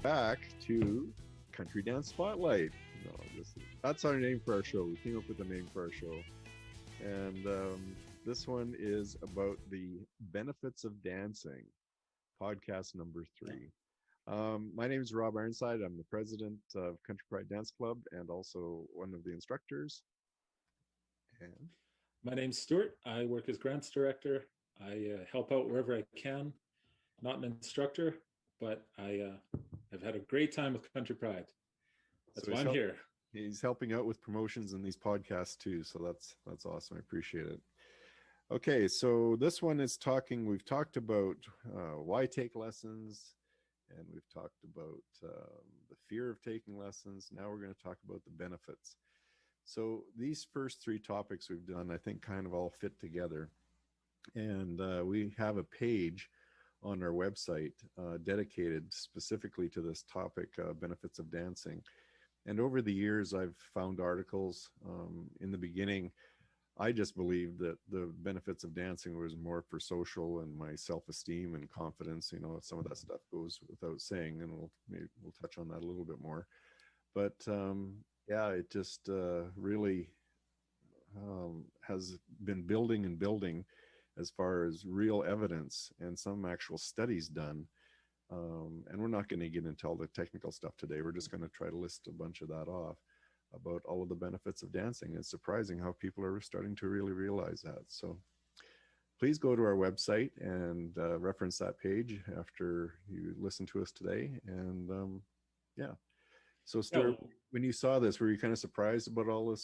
back to Country Dance Spotlight. No, that's our name for our show. We came up with a name for our show. And this one is about the benefits of dancing, podcast number 3. My name is Rob Ironside. I'm the president of Country Pride Dance Club and also one of the instructors. And my name's Stuart. I work as grants director. I help out wherever I can. Not an instructor, but I've had a great time with Country Pride. That's why I'm here. He's helping out with promotions in these podcasts too, so that's awesome. I appreciate it. Okay, so this one is we've talked about why take lessons, and we've talked about the fear of taking lessons. Now we're going to talk about the benefits. So these first 3 topics we've done, I think, kind of all fit together. And we have a page on our website dedicated specifically to this topic, benefits of dancing. And over the years, I've found articles. In the beginning, I just believed that the benefits of dancing was more for social and my self-esteem and confidence. You know, some of that stuff goes without saying, and we'll touch on that a little bit more. But yeah, it just really has been building and building as far as real evidence and some actual studies done. And we're not going to get into all the technical stuff today. We're just going to try to list a bunch of that off about all of the benefits of dancing. It's surprising how people are starting to really realize that. So please go to our website and reference that page after you listen to us today. And yeah. So Stuart, when you saw this, were you kind of surprised about all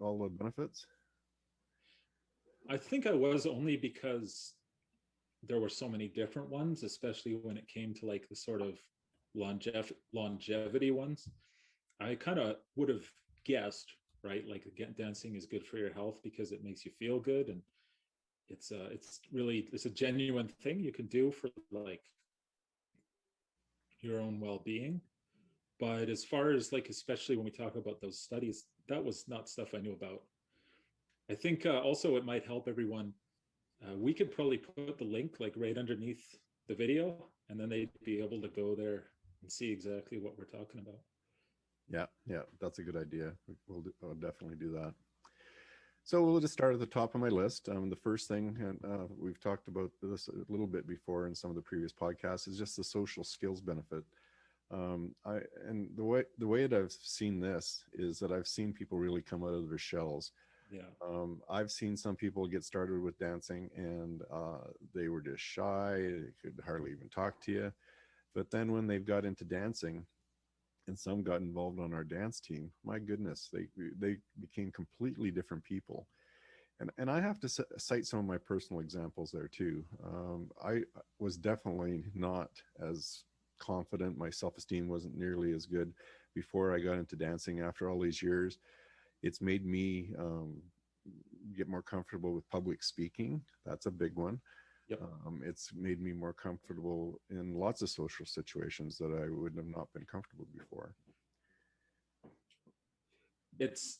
the benefits? I think I was, only because there were so many different ones, especially when it came to like the sort of longevity ones. I kind of would have guessed, right? Like, again, dancing is good for your health because it makes you feel good, and it's a genuine thing you can do for like your own well-being. But as far as like, especially when we talk about those studies, that was not stuff I knew about. I think also it might help everyone. We could probably put the link like right underneath the video, and then they'd be able to go there and see exactly what we're talking about. Yeah, that's a good idea. I'll definitely do that. So we'll just start at the top of my list. The first thing, and we've talked about this a little bit before in some of the previous podcasts, is just the social skills benefit. And the way that I've seen this is that I've seen people really come out of their shells. Yeah. I've seen some people get started with dancing and they were just shy. They could hardly even talk to you. But then when they've got into dancing, and some got involved on our dance team, my goodness, they became completely different people. And I have to cite some of my personal examples there too. I was definitely not as confident. My self-esteem wasn't nearly as good before I got into dancing. After all these years, it's made me get more comfortable with public speaking. That's a big one. Yep. It's made me more comfortable in lots of social situations that I would have not been comfortable before. It's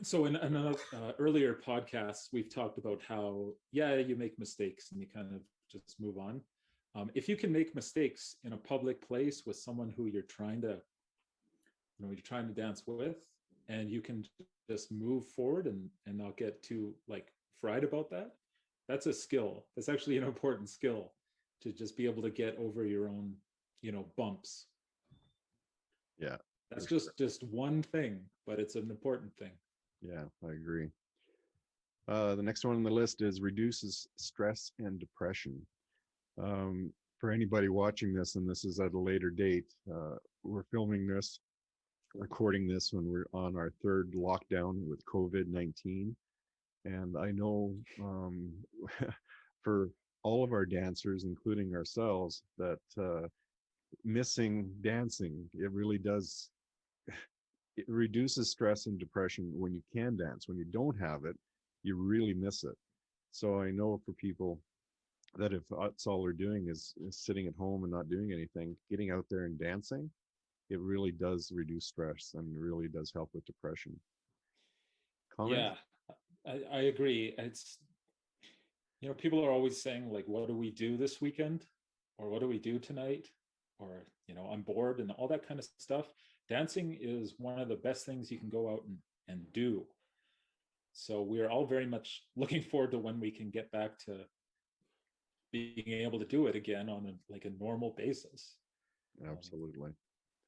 so in another earlier podcasts, we've talked about how, you make mistakes and you kind of just move on. If you can make mistakes in a public place with someone who you're trying to dance with, and you can just move forward and not get too like fried about that, that's a skill. That's actually an important skill, to just be able to get over your own, bumps. Yeah. That's just one thing, but it's an important thing. Yeah, I agree. The next one on the list is reduces stress and depression. For anybody watching this, and this is at a later date, we're recording this when we're on our 3rd lockdown with COVID-19. And I know for all of our dancers, including ourselves, that missing dancing, it really does, it reduces stress and depression when you can dance. When you don't have it, you really miss it. So I know for people that if that's all they're doing is sitting at home and not doing anything, getting out there and dancing, it really does reduce stress and really does help with depression. Comments? Yeah, I agree. It's, people are always saying like, what do we do this weekend? Or what do we do tonight? or I'm bored and all that kind of stuff, dancing is one of the best things you can go out and do. So we're all very much looking forward to when we can get back to being able to do it again on like a normal basis. Absolutely.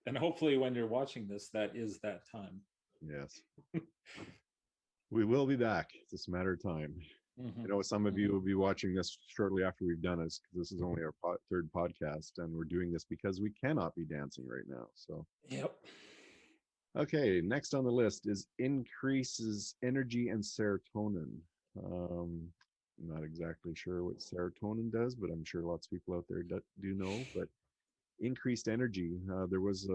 And hopefully when you're watching this, that is that time. Yes. We will be back. It's just a matter of time. Mm-hmm. I know some of you will be watching this shortly after we've done it, because this is only our third podcast, and we're doing this because we cannot be dancing right now. So, yep. Okay, next on the list is increases energy and serotonin. I'm not exactly sure what serotonin does, but I'm sure lots of people out there do know. But increased energy. There was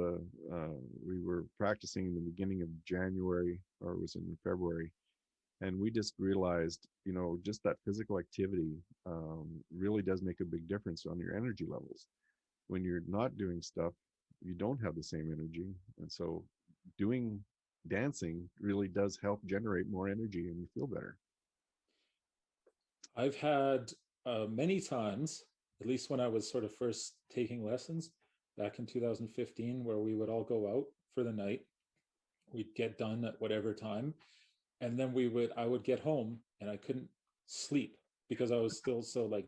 we were practicing in the beginning of January, or it was in February, and we just realized, just that physical activity really does make a big difference on your energy levels. When you're not doing stuff, you don't have the same energy, and so doing dancing really does help generate more energy and you feel better. I've had many times, at least when I was sort of first taking lessons back in 2015, where we would all go out for the night. We'd get done at whatever time, and then I would get home and I couldn't sleep because I was still so like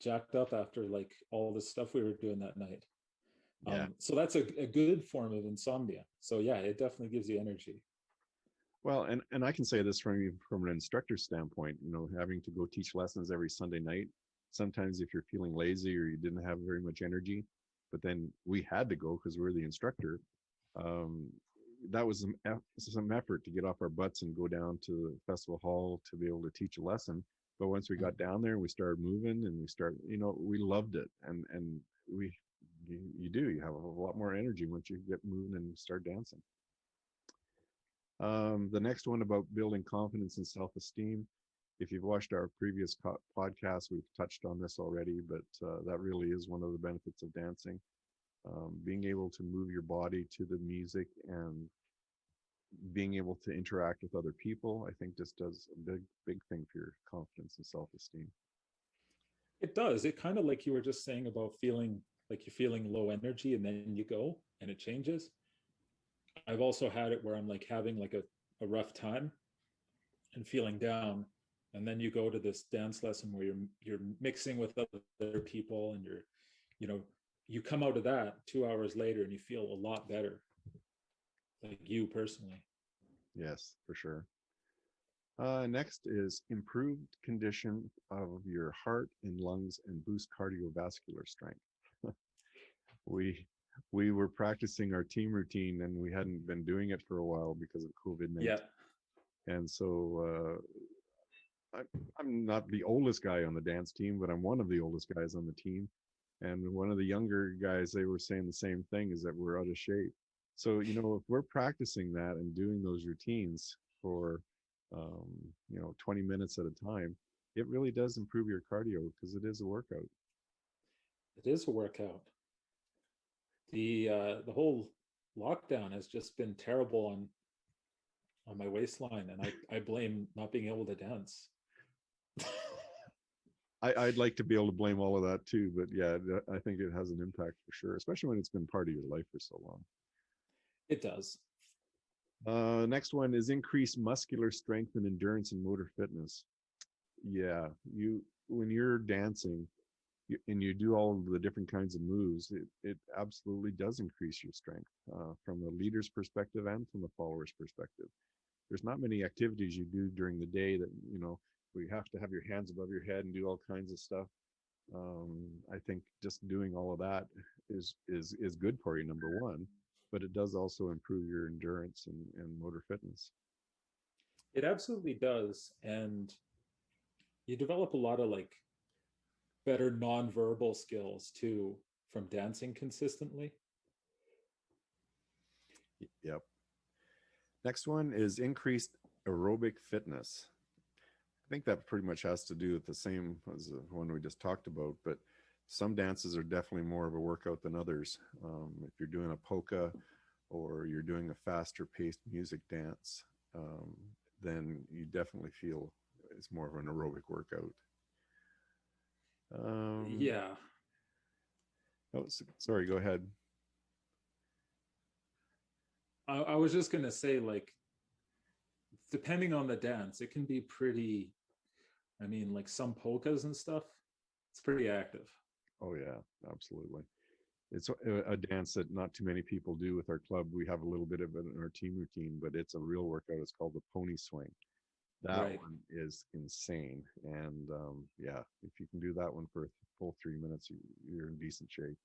jacked up after like all the stuff we were doing that night. Yeah. So that's a good form of insomnia. So yeah, it definitely gives you energy. Well, and I can say this from an instructor standpoint, having to go teach lessons every Sunday night. Sometimes if you're feeling lazy or you didn't have very much energy, but then we had to go because we're the instructor. That was some effort to get off our butts and go down to the festival hall to be able to teach a lesson. But once we got down there and we started moving and we loved it. And you have a lot more energy once you get moving and start dancing. The next one about building confidence and self-esteem. If you've watched our previous podcast, we've touched on this already, but that really is one of the benefits of dancing. Being able to move your body to the music and being able to interact with other people, I think just does a big thing for your confidence and self-esteem. It does. It kind of like you were just saying about feeling like you're feeling low energy and then you go and it changes. I've also had it where I'm like having like a rough time and feeling down, and then you go to this dance lesson where you're mixing with other people and you come out of that 2 hours later and you feel a lot better, like you personally. Yes, for sure. Next is improved condition of your heart and lungs and boost cardiovascular strength. we were practicing our team routine and we hadn't been doing it for a while because of COVID-19. Yeah. And so I'm not the oldest guy on the dance team, but I'm one of the oldest guys on the team. And one of the younger guys, they were saying the same thing, is that we're out of shape. So, if we're practicing that and doing those routines for, 20 minutes at a time, it really does improve your cardio because it is a workout. It is a workout. The whole lockdown has just been terrible on my waistline, and I blame not being able to dance. I'd like to be able to blame all of that too, but yeah, I think it has an impact for sure, especially when it's been part of your life for so long. It does. Next one is increased muscular strength and endurance and motor fitness. Yeah, when you're dancing and you do all of the different kinds of moves, it absolutely does increase your strength from the leader's perspective and from the follower's perspective. There's not many activities you do during the day that, where you have to have your hands above your head and do all kinds of stuff. I think just doing all of that is good for you, number one, but it does also improve your endurance and motor fitness. It absolutely does. And you develop a lot of like better nonverbal skills too from dancing consistently. Yep. Next one is increased aerobic fitness. I think that pretty much has to do with the same as the one we just talked about, but some dances are definitely more of a workout than others. If you're doing a polka or you're doing a faster paced music dance, then you definitely feel it's more of an aerobic workout. Yeah. Oh, sorry, go ahead. I was just gonna say, like, depending on the dance, it can be pretty. I mean, like some polkas and stuff, it's pretty active. Oh yeah, absolutely. It's a dance that not too many people do with our club. We have a little bit of it in our team routine, but it's a real workout. It's called the pony swing. That Right. one is insane. And yeah, if you can do that one for a full 3 minutes, you're in decent shape.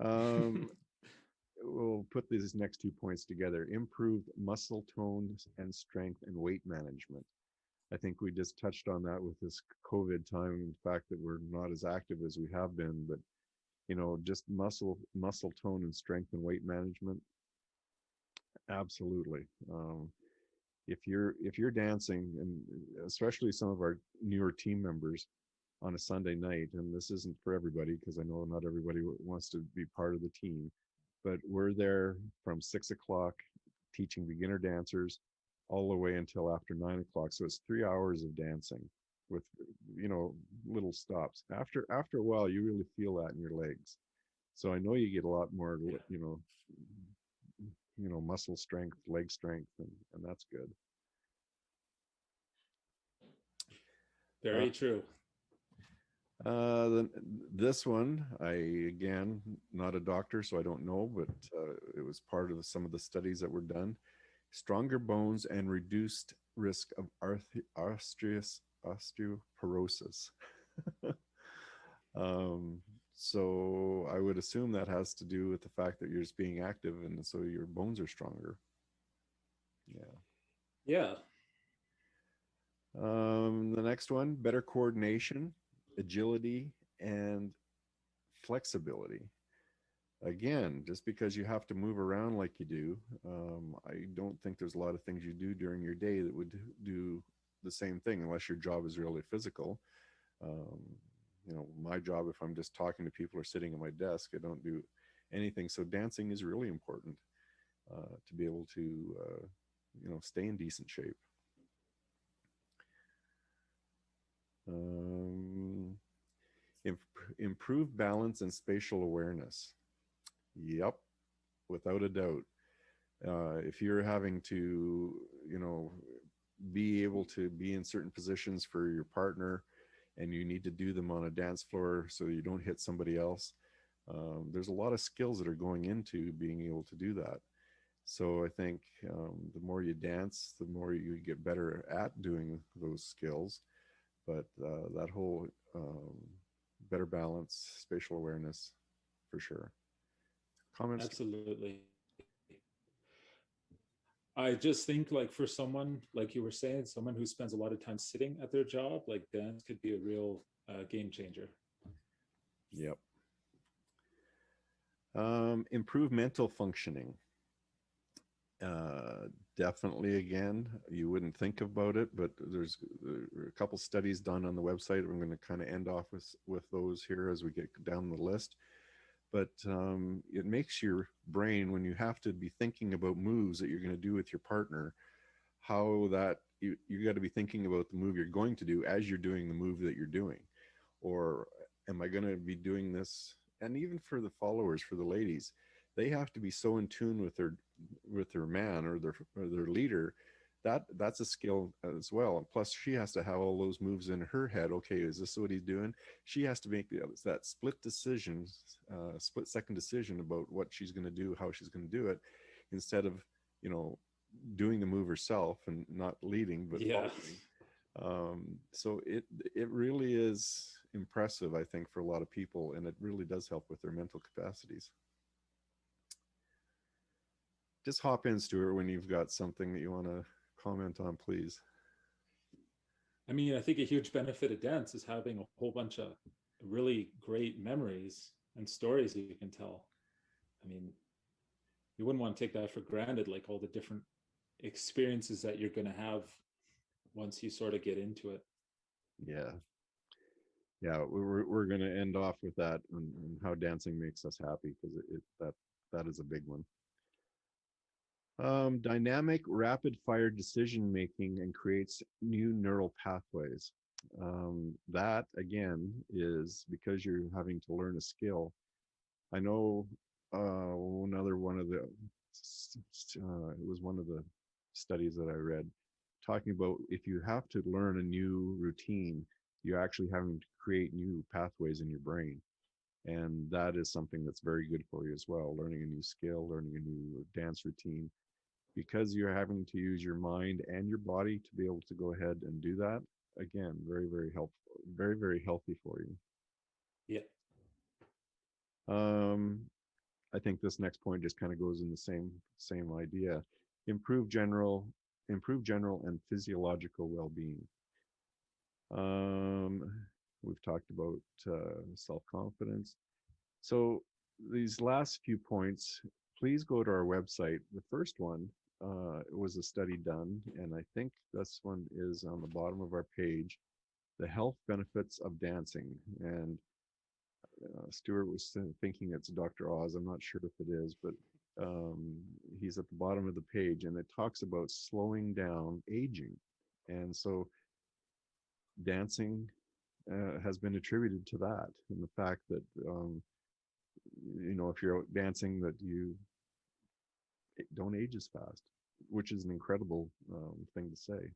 Um, we'll put these next 2 points together: improved muscle tone and strength and weight management. I think we just touched on that with this COVID time and the fact that we're not as active as we have been, but just muscle tone and strength and weight management. Absolutely. If you're dancing, and especially some of our newer team members on a Sunday night, and this isn't for everybody because I know not everybody wants to be part of the team, but we're there from 6 o'clock teaching beginner dancers all the way until after 9 o'clock. So it's 3 hours of dancing with you know little stops. After a while, you really feel that in your legs. So I know you get a lot more, Yeah. muscle strength, leg strength, and that's good. Uh, Very true. then this one, I again not a doctor, so I don't know, but it was part of some of the studies that were done. Stronger bones and reduced risk of osteoporosis. um, so I would assume that has to do with the fact that you're just being active, and so your bones are stronger. Yeah. Yeah. The next one: better coordination, agility, and flexibility. Again, just because you have to move around like you do, I don't think there's a lot of things you do during your day that would do the same thing unless your job is really physical. Um, my job, if I'm just talking to people or sitting at my desk, I don't do anything. So dancing is really important to be able to, stay in decent shape. Um, improve balance and spatial awareness. Yep, without a doubt. If you're having to, be able to be in certain positions for your partner and you need to do them on a dance floor so you don't hit somebody else, there's a lot of skills that are going into being able to do that. So I think the more you dance, the more you get better at doing those skills. But that whole better balance, spatial awareness, for sure. Comments? Absolutely. I just think, like, for someone, like you were saying, someone who spends a lot of time sitting at their job, like, dance could be a real game changer. Yep. Improve mental functioning. Uh, Definitely, again, you wouldn't think about it, but there are a couple studies done on the website. I'm going to kind of end off with those here as we get down the list. But it makes your brain, when you have to be thinking about moves that you're going to do with your partner, how that you got to be thinking about the move you're going to do as you're doing the move that you're doing. Or am I going to be doing this? And even for the followers, for the ladies, they have to be so in tune with their man or their leader. That's a skill as well. And plus, she has to have all those moves in her head. Okay, is this what he's doing? She has to make that split second decision about what she's going to do, how she's going to do it, instead of you know doing the move herself and not leading but Yeah. following. So it really is impressive, I think, for a lot of people, and it really does help with their mental capacities. Just hop in, Stuart, when you've got something that you want to comment on, please. I mean, I think a huge benefit of dance is having a whole bunch of really great memories and stories you can tell. I mean, you wouldn't want to take that for granted, like all the different experiences that you're going to have once you sort of get into it. Yeah, yeah, we're going to end off with that and how dancing makes us happy, because that is a big one. Dynamic rapid fire decision making and creates new neural pathways. That again is because you're having to learn a skill. I know another one of the it was one of the studies that I read talking about if you have to learn a new routine, you're actually having to create new pathways in your brain. And that is something that's very good for you as well. Learning a new skill, learning a new dance routine, because you're having to use your mind and your body to be able to go ahead and do that. Again, very, very helpful, very, very healthy for you. Yeah. Um, I think this next point just kind of goes in the same idea. Improve general, improve general and physiological well-being. Um, we've talked about self-confidence. So these last few points, please go to our website. The first one was a study done, and I think this one is on the bottom of our page, the health benefits of dancing. And Stuart was thinking it's Dr. Oz. I'm not sure if it is, but um, he's at the bottom of the page, and it talks about slowing down aging. And so dancing has been attributed to that, and the fact that if you're out dancing, that you don't age as fast, which is an incredible thing to say.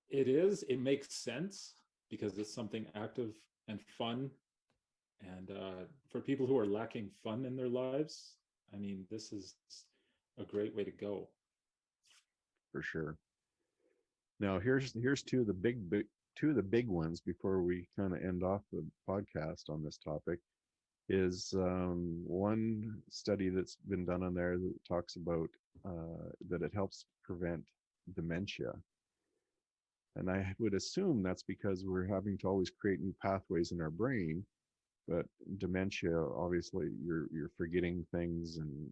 It is. It makes sense because it's something active and fun. And for people who are lacking fun in their lives, I mean, this is a great way to go. For sure. Now here's two of the big ones before we kind of end off the podcast on this topic. Is one study that's been done on there that talks about that it helps prevent dementia. And I would assume that's because we're having to always create new pathways in our brain. But dementia, obviously, you're forgetting things, and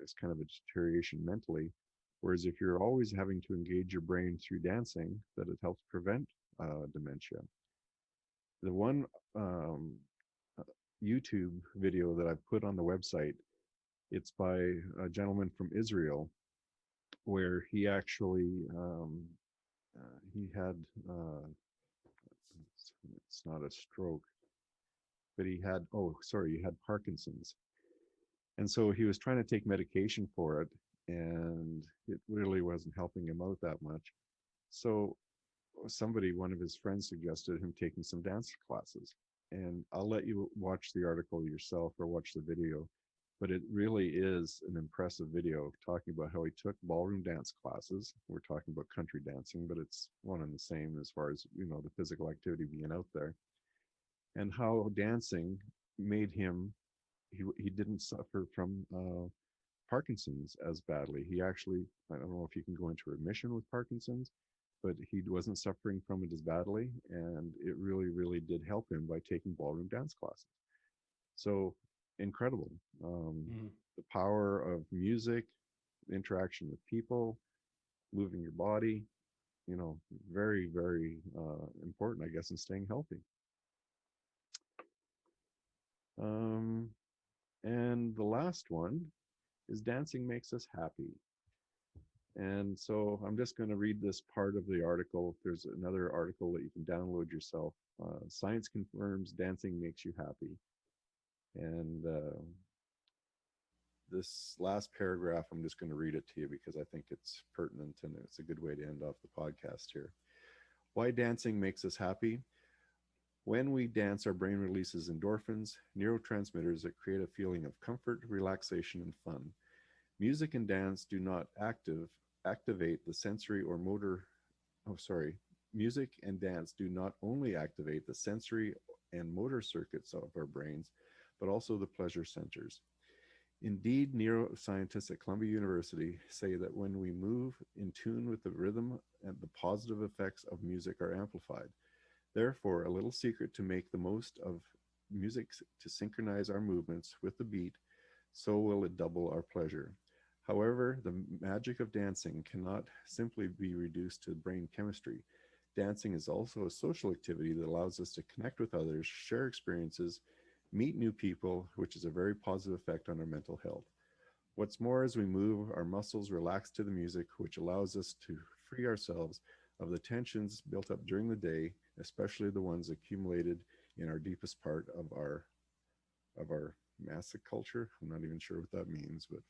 it's kind of a deterioration mentally. Whereas if you're always having to engage your brain through dancing, that it helps prevent dementia. The one YouTube video that I put on the website, it's by a gentleman from Israel, where he actually he had it's not a stroke, but he had Parkinson's. And so he was trying to take medication for it, and it really wasn't helping him out that much. So one of his friends suggested him taking some dance classes. And I'll let you watch the article yourself or watch the video. But it really is an impressive video talking about how he took ballroom dance classes. We're talking about country dancing, but it's one and the same as far as, the physical activity being out there. And how dancing made him, he didn't suffer from Parkinson's as badly. He actually, I don't know if you can go into remission with Parkinson's, but he wasn't suffering from it as badly. And it really, really did help him by taking ballroom dance classes. So incredible. The power of music, interaction with people, moving your body, very, very important, I guess, in staying healthy. And the last one is dancing makes us happy. And so I'm just going to read this part of the article. There's another article that you can download yourself. Science confirms dancing makes you happy. And this last paragraph, I'm just going to read it to you because I think it's pertinent and it's a good way to end off the podcast here. Why dancing makes us happy. When we dance, our brain releases endorphins, neurotransmitters that create a feeling of comfort, relaxation, and fun. Music and dance do not activate the sensory or motor. Oh, sorry. Music and dance do not only activate the sensory and motor circuits of our brains, but also the pleasure centers. Indeed, neuroscientists at Columbia University say that when we move in tune with the rhythm, and the positive effects of music are amplified. Therefore, a little secret to make the most of music to synchronize our movements with the beat, so will it double our pleasure. However, the magic of dancing cannot simply be reduced to brain chemistry. Dancing is also a social activity that allows us to connect with others, share experiences, meet new people, which is a very positive effect on our mental health. What's more, as we move, our muscles relax to the music, which allows us to free ourselves of the tensions built up during the day, especially the ones accumulated in our deepest part of our massive culture. I'm not even sure what that means, but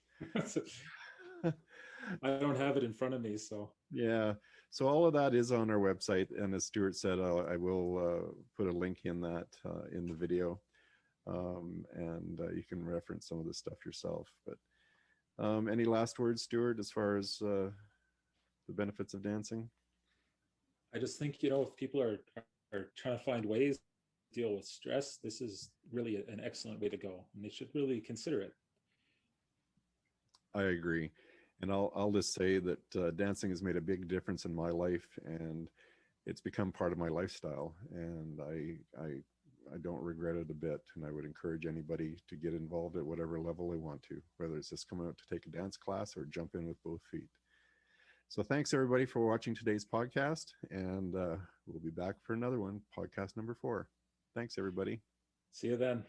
I don't have it in front of me, so yeah. So all of that is on our website, and as Stuart said, I will put a link in that in the video, and you can reference some of this stuff yourself. But any last words, Stuart, as far as the benefits of dancing? I just think, if people are trying to find ways to deal with stress, this is really an excellent way to go, and they should really consider it. I agree. And I'll just say that dancing has made a big difference in my life, and it's become part of my lifestyle. And I don't regret it a bit. And I would encourage anybody to get involved at whatever level they want to, whether it's just coming out to take a dance class or jump in with both feet. So thanks everybody for watching today's podcast, and we'll be back for another one, podcast number 4. Thanks everybody. See you then.